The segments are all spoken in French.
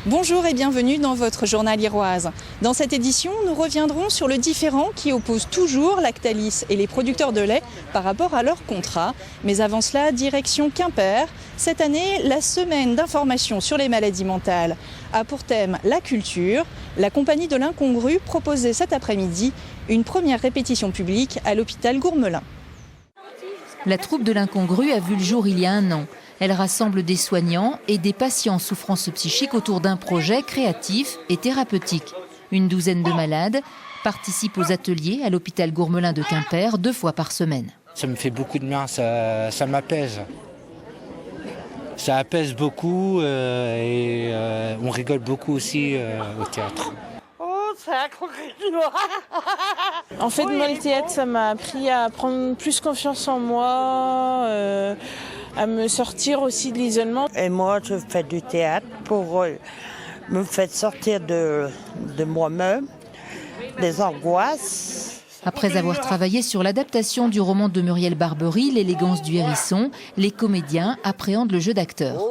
Bonjour et bienvenue dans votre journal Iroise. Dans cette édition, nous reviendrons sur le différend qui oppose toujours Lactalis et les producteurs de lait par rapport à leur contrat. Mais avant cela, direction Quimper. Cette année, la semaine d'information sur les maladies mentales a pour thème la culture. La compagnie de l'Incongru proposait cet après-midi une première répétition publique à l'hôpital Gourmelin. La troupe de l'Incongru a vu le jour il y a 1 an. Elle rassemble des soignants et des patients en souffrance psychique autour d'un projet créatif et thérapeutique. Une douzaine de malades participent aux ateliers à l'hôpital Gourmelin de Quimper 2 fois par semaine. Ça me fait beaucoup de bien, ça m'apaise. Ça apaise beaucoup et on rigole beaucoup aussi au théâtre. En fait, moi, le théâtre, ça m'a appris à prendre plus confiance en moi, à me sortir aussi de l'isolement. Et moi, je fais du théâtre pour me faire sortir de moi-même, des angoisses. Après avoir travaillé sur l'adaptation du roman de Muriel Barbery, L'élégance du hérisson, les comédiens appréhendent le jeu d'acteur.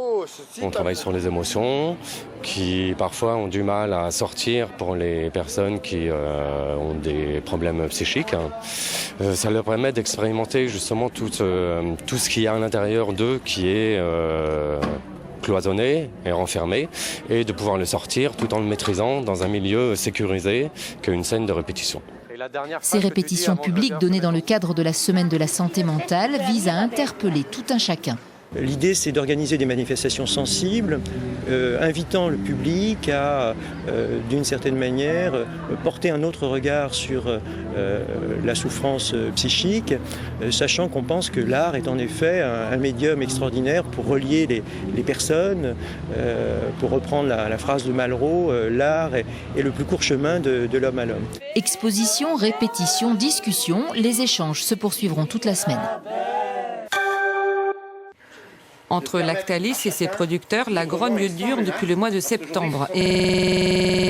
On travaille sur les émotions qui parfois ont du mal à sortir pour les personnes qui ont des problèmes psychiques. Ça leur permet d'expérimenter justement tout ce qu'il y a à l'intérieur d'eux qui est cloisonné et renfermé, et de pouvoir le sortir tout en le maîtrisant dans un milieu sécurisé qu'une scène de répétition. Ces répétitions publiques données dans le cadre de la Semaine de la santé mentale visent à interpeller tout un chacun. L'idée, c'est d'organiser des manifestations sensibles, invitant le public à, d'une certaine manière, porter un autre regard sur la souffrance psychique, sachant qu'on pense que l'art est en effet un médium extraordinaire pour relier les personnes. Pour reprendre la phrase de Malraux, l'art est le plus court chemin de l'homme à l'homme. Exposition, répétition, discussion, les échanges se poursuivront toute la semaine. Entre Lactalis et ses producteurs, la grogne dure depuis le mois de septembre. Et